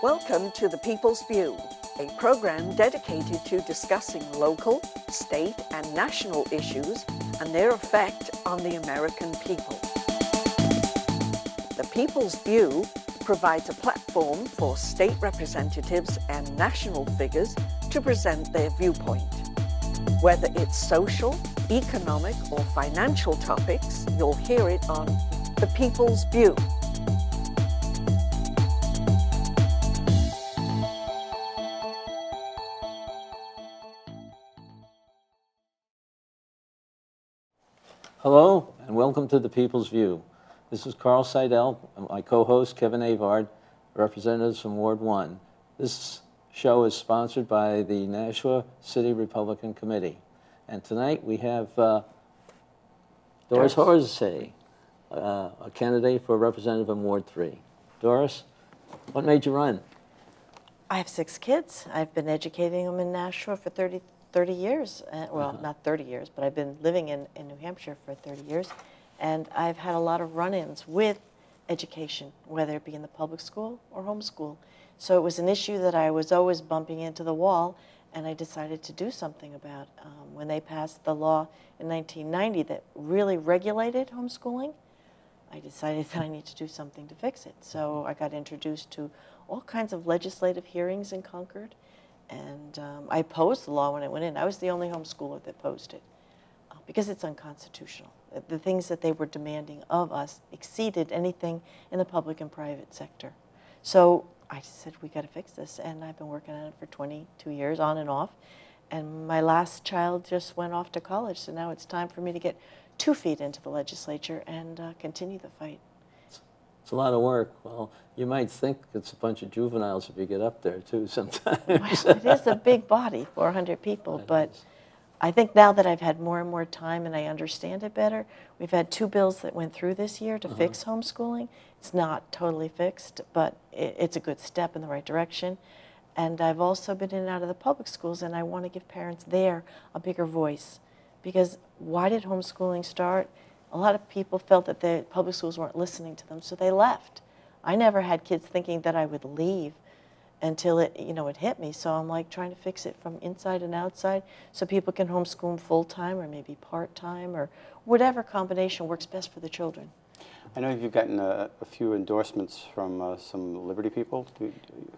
Welcome to The People's View, a program dedicated to discussing local, state, and national issues and their effect on the American people. The People's View provides a platform for state representatives and national figures to present their viewpoint. Whether it's social, economic, or financial topics, you'll hear it on The People's View. Hello, and welcome to The People's View. This is Carl Seidel, and my co-host, Kevin Avard, representatives from Ward 1. This show is sponsored by the Nashua City Republican Committee. And tonight we have Doris Hohensee, a candidate for representative in Ward 3. Doris, what made you run? I have 6 kids. I've been educating them in Nashua for 30 years. Well, not 30 years, but I've been living in New Hampshire for 30 years. And I've had a lot of run-ins with education, whether it be in the public school or homeschool. So it was an issue that I was always bumping into the wall, and I decided to do something about. When they passed the law in 1990 that really regulated homeschooling, I decided that I need to do something to fix it. So I got introduced to all kinds of legislative hearings in Concord. And I opposed the law when it went in. I was the only homeschooler that opposed it because it's unconstitutional. The things that they were demanding of us exceeded anything in the public and private sector. So I said, we got to fix this. And I've been working on it for 22 years, on and off. And my last child just went off to college. So now it's time for me to get 2 feet into the legislature and continue the fight. It's a lot of work. Well, you might think it's a bunch of juveniles if you get up there, too, sometimes. Well, it is a big body, 400 people, but I think now that I've had more and more time and I understand it better, we've had 2 bills that went through this year to fix homeschooling. It's not totally fixed, but it's a good step in the right direction. And I've also been in and out of the public schools, and I want to give parents there a bigger voice. Because why did homeschooling start? A lot of people felt that the public schools weren't listening to them, so they left. I never had kids thinking that I would leave until it hit me. So I'm like trying to fix it from inside and outside so people can homeschool them full-time or maybe part-time or whatever combination works best for the children. I know you've gotten a few endorsements from some Liberty people.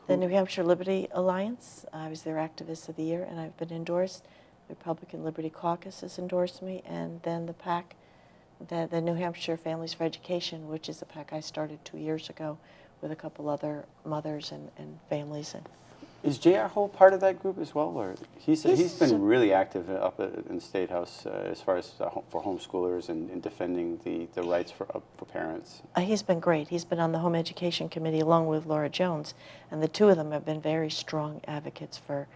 The New Hampshire Liberty Alliance, I was their Activist of the Year, and I've been endorsed. The Republican Liberty Caucus has endorsed me, and then the PAC, the New Hampshire Families for Education, which is a PAC I started 2 years ago with a couple other mothers and families. Is J.R. Hull part of that group as well? Or he's been really active up in the State House as far as for homeschoolers and defending the rights for parents. He's been great. He's been on the Home Education Committee along with Laura Jones, and the 2 of them have been very strong advocates for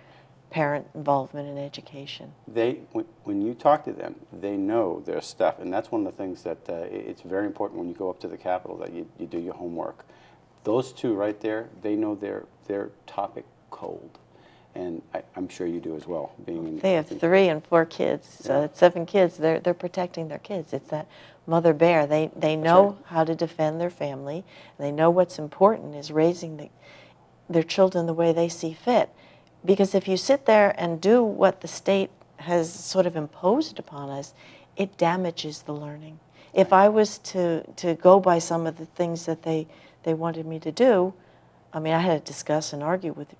parent involvement in education. When you talk to them, they know their stuff, and that's one of the things that it's very important when you go up to the Capitol that you do your homework. Those 2 right there, they know their topic cold, and I'm sure you do as well. They have 3 and 4 kids, so it's 7 kids. They're protecting their kids. It's that mother bear. They know how to defend their family. They know what's important is raising their children the way they see fit. Because if you sit there and do what the state has sort of imposed upon us, it damages the learning. If I was to go by some of the things that they wanted me to do, I mean, I had to discuss and argue with them.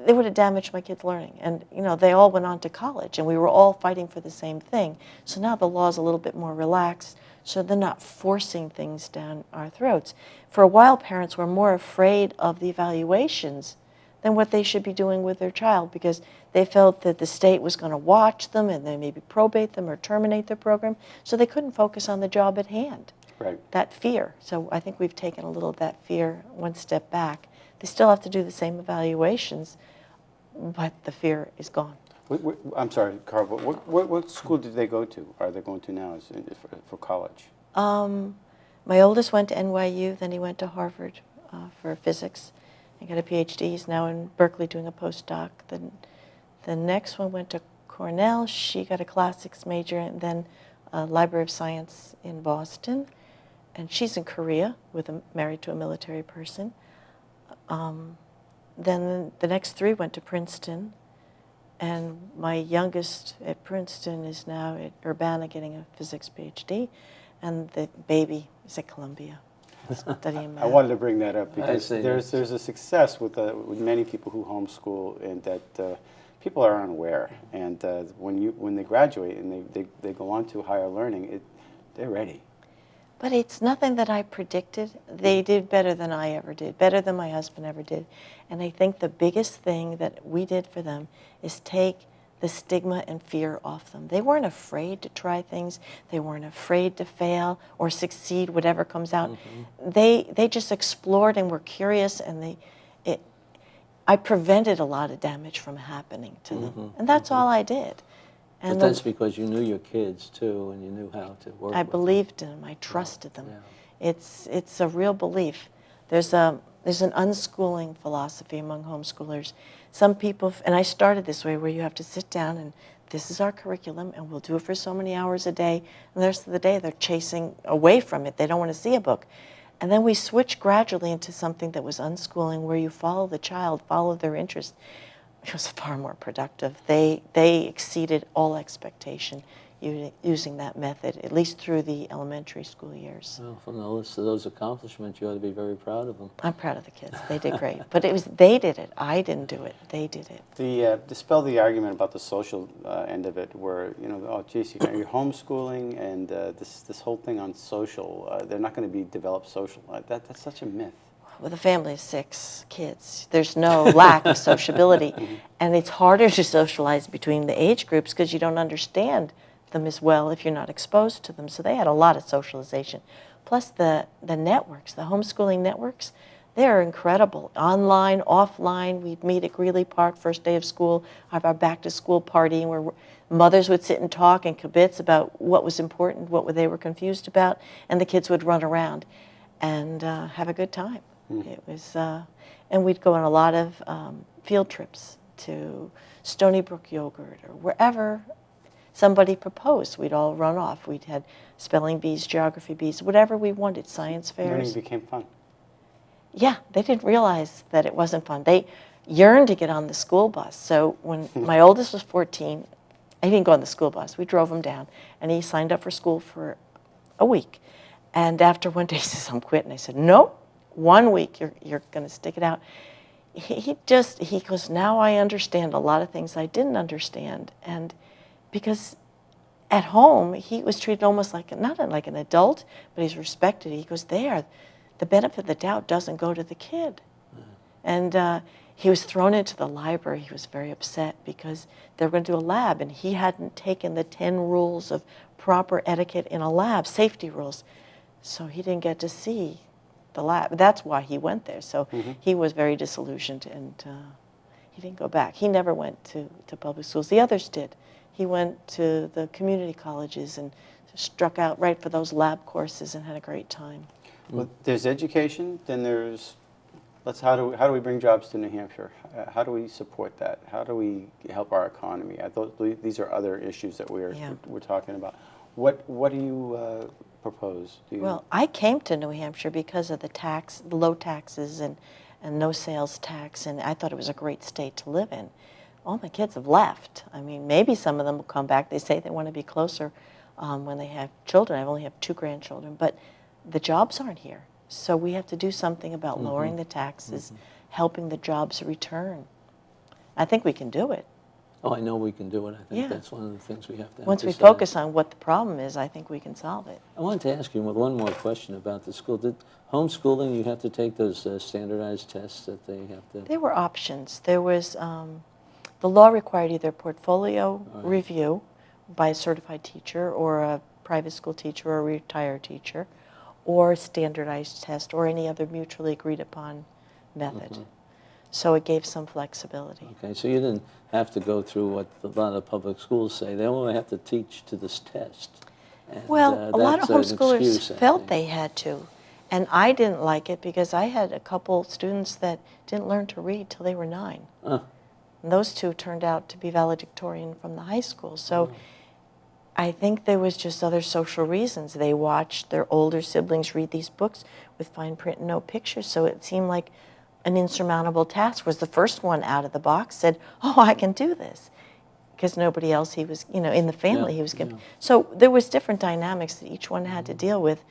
They would have damaged my kids' learning. And, they all went on to college, and we were all fighting for the same thing. So now the law's a little bit more relaxed, so they're not forcing things down our throats. For a while, parents were more afraid of the evaluations than what they should be doing with their child because they felt that the state was going to watch them and then maybe probate them or terminate their program, so they couldn't focus on the job at hand. Right. That fear. So I think we've taken a little of that fear one step back. They still have to do the same evaluations, but the fear is gone. I'm sorry, Carl, but what school did they go to? Are they going to now for college? My oldest went to NYU, then he went to Harvard for physics. He got a PhD. He's now in Berkeley doing a postdoc. The next one went to Cornell. She got a classics major and then a Library of Science in Boston. And she's in Korea married to a military person. then the next 3 went to Princeton, and my youngest at Princeton is now at Urbana getting a physics PhD, and the baby is at Columbia studying math. I wanted to bring that up because see. there's a success with many people who homeschool, and that people are unaware. And when they graduate and they go on to higher learning, they're ready. But it's nothing that I predicted. They did better than I ever did, better than my husband ever did. And I think the biggest thing that we did for them is take the stigma and fear off them. They weren't afraid to try things. They weren't afraid to fail or succeed, whatever comes out. They just explored and were curious, and I prevented a lot of damage from happening to them. And that's all I did. But that's because you knew your kids, too, and you knew how to work I with believed in them. I trusted them. Yeah. It's a real belief. There's an unschooling philosophy among homeschoolers. Some people, and I started this way, where you have to sit down and this is our curriculum, and we'll do it for so many hours a day. And the rest of the day, they're chasing away from it. They don't want to see a book. And then we switched gradually into something that was unschooling, where you follow the child, follow their interests. It was far more productive. They exceeded all expectation using that method, at least through the elementary school years. Well, from the list of those accomplishments, you ought to be very proud of them. I'm proud of the kids. They did great. But they did it. I didn't do it. They did it. Dispel the argument about the social end of it, where, oh, geez, you're homeschooling, and this whole thing on social, they're not going to be developed social. That's such a myth. With a family of 6 kids, there's no lack of sociability. And it's harder to socialize between the age groups because you don't understand them as well if you're not exposed to them. So they had a lot of socialization. Plus the networks, the homeschooling networks, they're incredible. Online, offline, we'd meet at Greeley Park first day of school, have our back-to-school party, where mothers would sit and talk and kibitz about what was important, what they were confused about, and the kids would run around and have a good time. It was, and we'd go on a lot of field trips to Stony Brook Yogurt or wherever somebody proposed. We'd all run off. We'd had spelling bees, geography bees, whatever we wanted, science fairs. Learning became fun. Yeah, they didn't realize that it wasn't fun. They yearned to get on the school bus. So when my oldest was 14, he didn't go on the school bus. We drove him down, and he signed up for school for a week. And after one day, he says, I'm quitting. I said, no. 1 week, you're going to stick it out. He goes, now I understand a lot of things I didn't understand. And because at home, he was treated almost like, not like an adult, but he's respected. He goes, the benefit of the doubt doesn't go to the kid. And he was thrown into the library. He was very upset because they were going to do a lab, and he hadn't taken the 10 rules of proper etiquette in a lab, safety rules. So he didn't get to see the lab. That's why he went there. So he was very disillusioned, and he didn't go back. He never went to public schools. The others did. He went to the community colleges and struck out right for those lab courses and had a great time. Well, there's education, then there's, how do we bring jobs to New Hampshire? How do we support that? How do we help our economy? I thought these are other issues that we're talking about. What do you propose? Well, I came to New Hampshire because of the low taxes and no sales tax, and I thought it was a great state to live in. All my kids have left. I mean, maybe some of them will come back. They say they want to be closer when they have children. I only have 2 grandchildren, but the jobs aren't here. So we have to do something about lowering the taxes, helping the jobs return. I think we can do it. Oh, I know we can do it. I think that's one of the things we have to Once we emphasize. focus on what the problem is, I think we can solve it. I wanted to ask you one more question about the school. Did homeschooling, you have to take those standardized tests that they have to? There were options. There was, the law required either a portfolio review by a certified teacher or a private school teacher or a retired teacher, or a standardized test or any other mutually agreed upon method. So it gave some flexibility. Okay, so you didn't have to go through what a lot of public schools say. They only have to teach to this test. And, well, a lot of homeschoolers excuse, felt they had to. And I didn't like it because I had a couple students that didn't learn to read till they were 9. And those 2 turned out to be valedictorian from the high school. So I think there was just other social reasons. They watched their older siblings read these books with fine print and no pictures. So it seemed like an insurmountable task, was the first one out of the box, said, oh, I can do this. Because nobody else he was, in the family he was given. So there was different dynamics that each one had to deal with.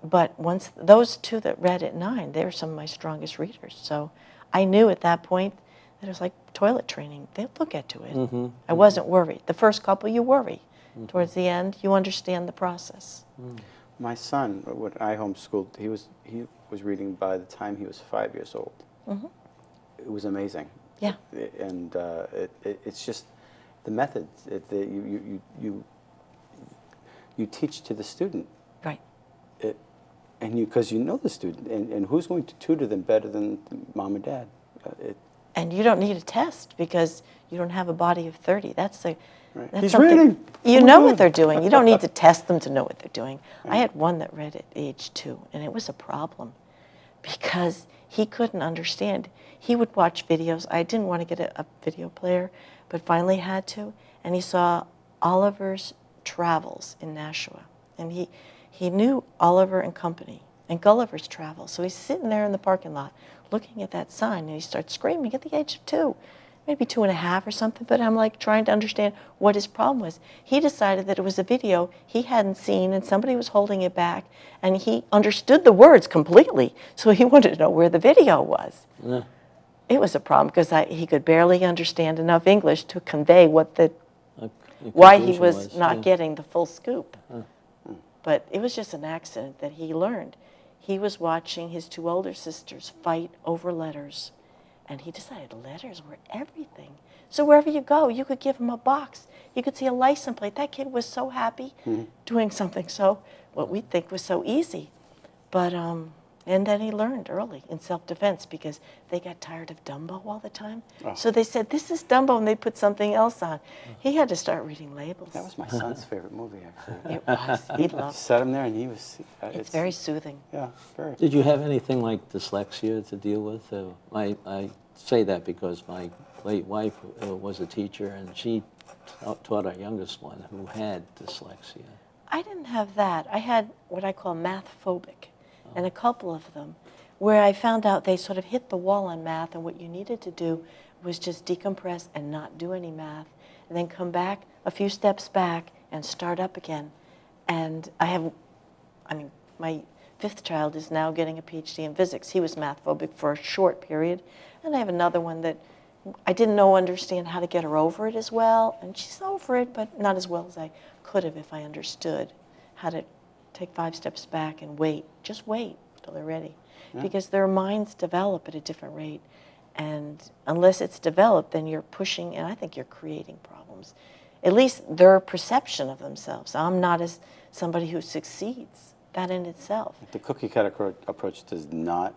But once those two that read at 9, they were some of my strongest readers. So I knew at that point that it was like toilet training. They'll get to it. I wasn't worried. The first couple, you worry. Towards the end, you understand the process. My son, when I homeschooled, he was reading by the time he was 5 years old. It was amazing. Yeah. And it's just the method. You teach to the student. Right. And because you know the student, and who's going to tutor them better than mom and dad? And you don't need a test because you don't have a body of 30. That's He's reading. You know what they're doing. You don't need to test them to know what they're doing. I had one that read at age 2, and it was a problem because he couldn't understand. He would watch videos. I didn't want to get a video player, but finally had to. And he saw Oliver's Travels in Nashua, and he knew Oliver and Company and Gulliver's Travels. So he's sitting there in the parking lot looking at that sign, and he starts screaming at the age of 2, maybe 2.5 or something, but I'm like trying to understand what his problem was. He decided that it was a video he hadn't seen and somebody was holding it back, and he understood the words completely, so he wanted to know where the video was. Yeah. It was a problem because he could barely understand enough English to convey what why he was not getting the full scoop. But it was just an accident that he learned. He was watching his 2 older sisters fight over letters, and he decided letters were everything. So wherever you go, you could give him a box. You could see a license plate. That kid was so happy doing something what we think was so easy. But, and then he learned early in self-defense because they got tired of Dumbo all the time. Oh. So they said, this is Dumbo, and they put something else on. He had to start reading labels. That was my son's favorite movie, actually. It was. He loved it. Set him there, and he was... it's very soothing. Yeah, very. Did you have anything like dyslexia to deal with? I say that because my late wife was a teacher, and she taught our youngest one who had dyslexia. I didn't have that. I had what I call math phobic. And a couple of them, where I found out they sort of hit the wall on math, and what you needed to do was just decompress and not do any math, and then come back a few steps back and start up again. And my 5th child is now getting a PhD in physics. He was math phobic for a short period, and I have another one that I didn't understand how to get her over it as well, and she's over it, but not as well as I could have if I understood how to take 5 steps back and wait. Just wait till they're ready. Yeah. Because their minds develop at a different rate. And unless it's developed, then you're pushing, and I think you're creating problems. At least their perception of themselves. I'm not as somebody who succeeds. That in itself. The cookie cutter approach does not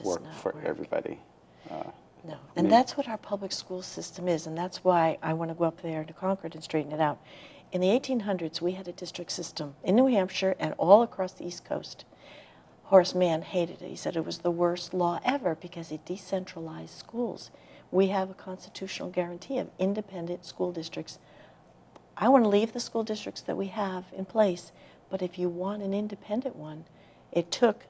work for everybody. No, and that's what our public school system is, and that's why I want to go up there to Concord and straighten it out. In the 1800s, we had a district system in New Hampshire and all across the East Coast. Horace Mann hated it. He said it was the worst law ever because it decentralized schools. We have a constitutional guarantee of independent school districts. I want to leave the school districts that we have in place, but if you want an independent one, it took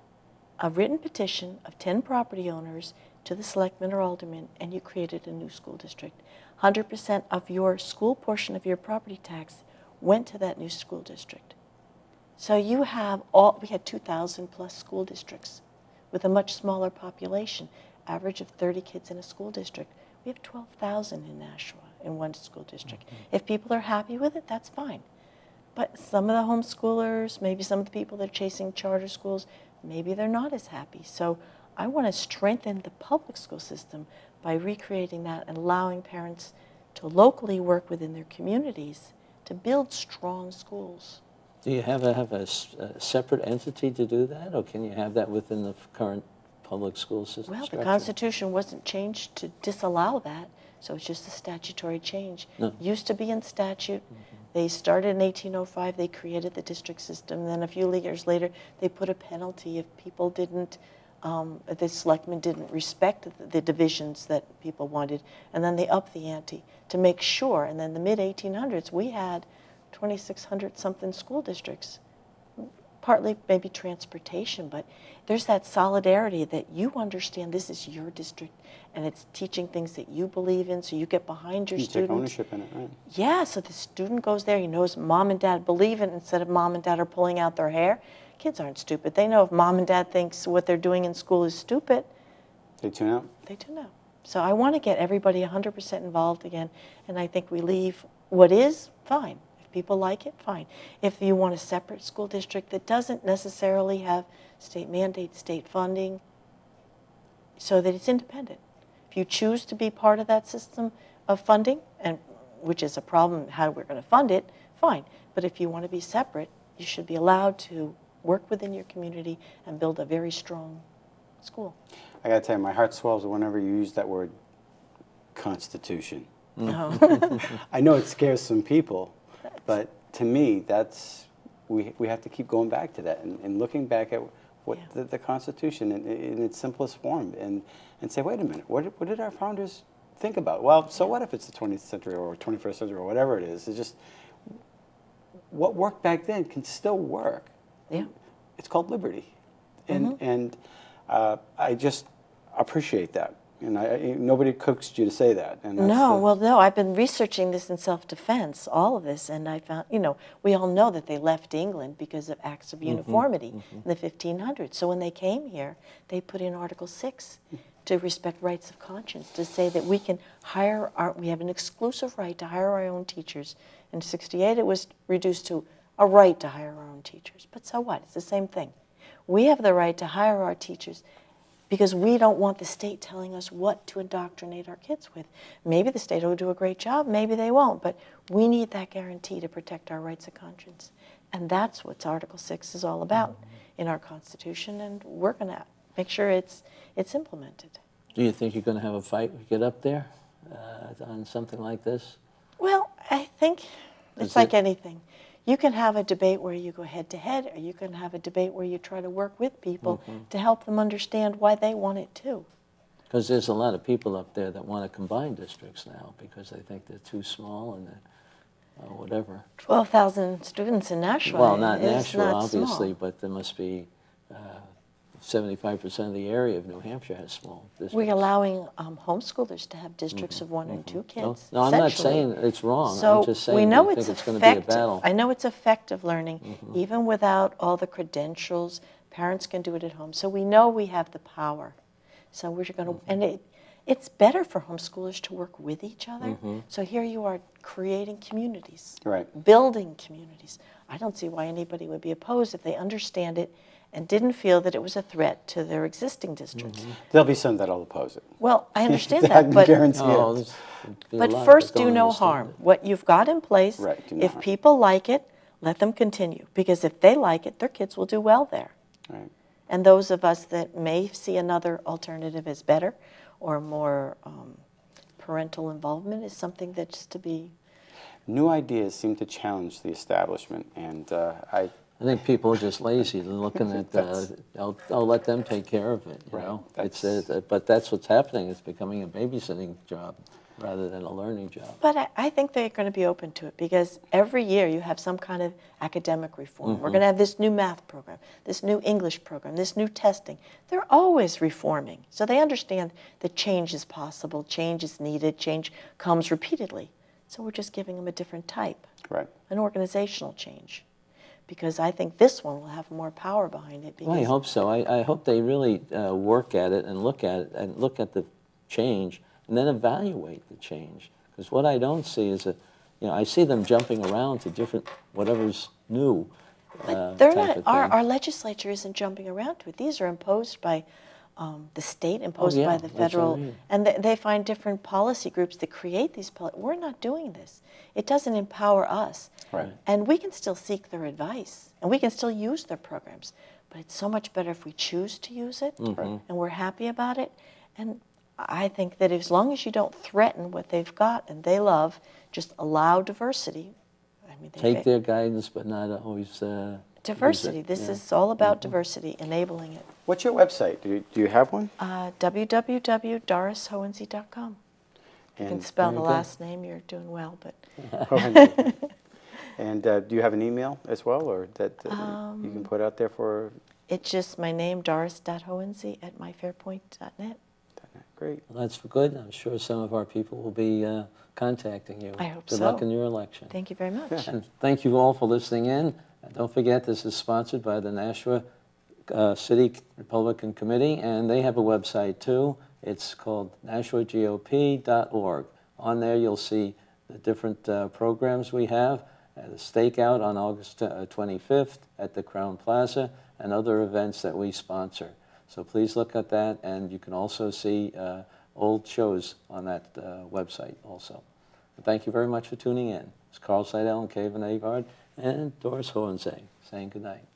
a written petition of 10 property owners to the selectmen or aldermen, and you created a new school district. 100% of your school portion of your property tax went to that new school district. So you have we had 2,000 plus school districts with a much smaller population, average of 30 kids in a school district. We have 12,000 in Nashua in one school district. If people are happy with it, that's fine. But some of the homeschoolers, maybe some of the people that are chasing charter schools, maybe they're not as happy. So I want to strengthen the public school system by recreating that and allowing parents to locally work within their communities to build strong schools. Do you have a separate entity to do that, or can you have that within the current public school system structure? The Constitution wasn't changed to disallow that, so it's just a statutory change. No. Used to be in statute. They started in 1805. They created the district system. And then a few years later, they put a penalty if people didn't, the selectmen didn't respect the divisions that people wanted. And then they upped the ante to make sure. And then the mid-1800s, we had 2,600 something school districts, partly maybe transportation, but there's that solidarity that you understand this is your district and it's teaching things that you believe in, so you get behind your You student. take ownership in it, right? Yeah, so the student goes there, he knows mom and dad believe in it instead of mom and dad are pulling out their hair. Kids aren't stupid. They know if mom and dad thinks what they're doing in school is stupid, They tune out. they do know. So I want to get everybody 100% involved again, and I think we leave what is, fine. If people like it, fine. If you want a separate school district that doesn't necessarily have state mandates, state funding, so that it's independent. If you choose to be part of that system of funding, and which is a problem, how we're going to fund it, fine. But if you want to be separate, you should be allowed to work within your community and build a very strong school. I got to tell you, my heart swells whenever you use that word, constitution. Oh. I know it scares some people, but to me, that's we have to keep going back to that and looking back at what the Constitution in its simplest form and say, wait a minute, what did our founders think about? Well, so what if it's the 20th century or 21st century or whatever it is? It's just what worked back then can still work. Yeah. It's called liberty, and I just appreciate that. And nobody coaxed you to say that. And that's No, I've been researching this in self-defense, all of this, and I found, we all know that they left England because of acts of uniformity in the 1500s. So when they came here, they put in Article 6 to respect rights of conscience, to say that we can we have an exclusive right to hire our own teachers. In 68, it was reduced to a right to hire our own teachers. But so what? It's the same thing. We have the right to hire our teachers because we don't want the state telling us what to indoctrinate our kids with. Maybe the state will do a great job, maybe they won't, but we need that guarantee to protect our rights of conscience. And that's what Article 6 is all about in our Constitution, and we're going to make sure it's implemented. Do you think you're going to have a fight when you get up there on something like this? Well, I think it's like anything. You can have a debate where you go head-to-head, or you can have a debate where you try to work with people to help them understand why they want it too. Because there's a lot of people up there that want to combine districts now because they think they're too small and whatever. 12,000 students in Nashua. Well, not is Nashua, not obviously, small. but there must be 75% of the area of New Hampshire has small districts. We're allowing homeschoolers to have districts of 1 and 2 kids. No, I'm not essentially. saying it's wrong. So I'm just saying we know I it's think it's going to be a effective. battle. I know it's effective learning, even without all the credentials. Parents can do it at home. So we know we have the power. So we're going to, and it's better for homeschoolers to work with each other. So here you are creating communities, building communities. I don't see why anybody would be opposed if they understand it and didn't feel that it was a threat to their existing districts. There'll be some that'll oppose it. Well, I understand I that, can but guarantee it. but first do no harm. What you've got in place, do no if harm. people like it, let them continue. Because if they like it, their kids will do well there. Right. And those of us that may see another alternative as better or more parental involvement is something that's to be... New ideas seem to challenge the establishment, and I think people are just lazy. They're looking at, I'll let them take care of it, you know. But that's what's happening. It's becoming a babysitting job rather than a learning job. But I think they're going to be open to it because every year you have some kind of academic reform. We're going to have this new math program, this new English program, this new testing. They're always reforming. So they understand that change is possible, change is needed, change comes repeatedly. So we're just giving them a different type, an organizational change. Because I think this one will have more power behind it. Well, I hope so. I hope they really work at it and look at the change and then evaluate the change. Because what I don't see is I see them jumping around to different whatever's new. But they're not. Our legislature isn't jumping around to it. These are imposed by the state, imposed by the federal, and they find different policy groups that create these policies. We're not doing this. It doesn't empower us. And we can still seek their advice, and we can still use their programs. But it's so much better if we choose to use it, and we're happy about it. And I think that as long as you don't threaten what they've got and they love, just allow diversity. I mean, take their guidance, but not always diversity. This is all about diversity, enabling it. What's your website? Do you have one? www.dorishohensee.com. You can spell the last name. You're doing well, but. And do you have an email as well, or that you can put out there for? It's just my name, doris.hohensee@myfairpoint.net. Great. Well, that's good. I'm sure some of our people will be contacting you. I hope Good so. luck in your election. Thank you very much. And thank you all for listening in. And don't forget, this is sponsored by the Nashua City Republican Committee, and they have a website too. It's called NashuaGOP.org. On there, you'll see the different programs we have, the stakeout on August 25th at the Crown Plaza, and other events that we sponsor. So please look at that, and you can also see old shows on that website also. And thank you very much for tuning in. It's Carl Seidel and Kevin Avard and Doris Hohensee saying good night.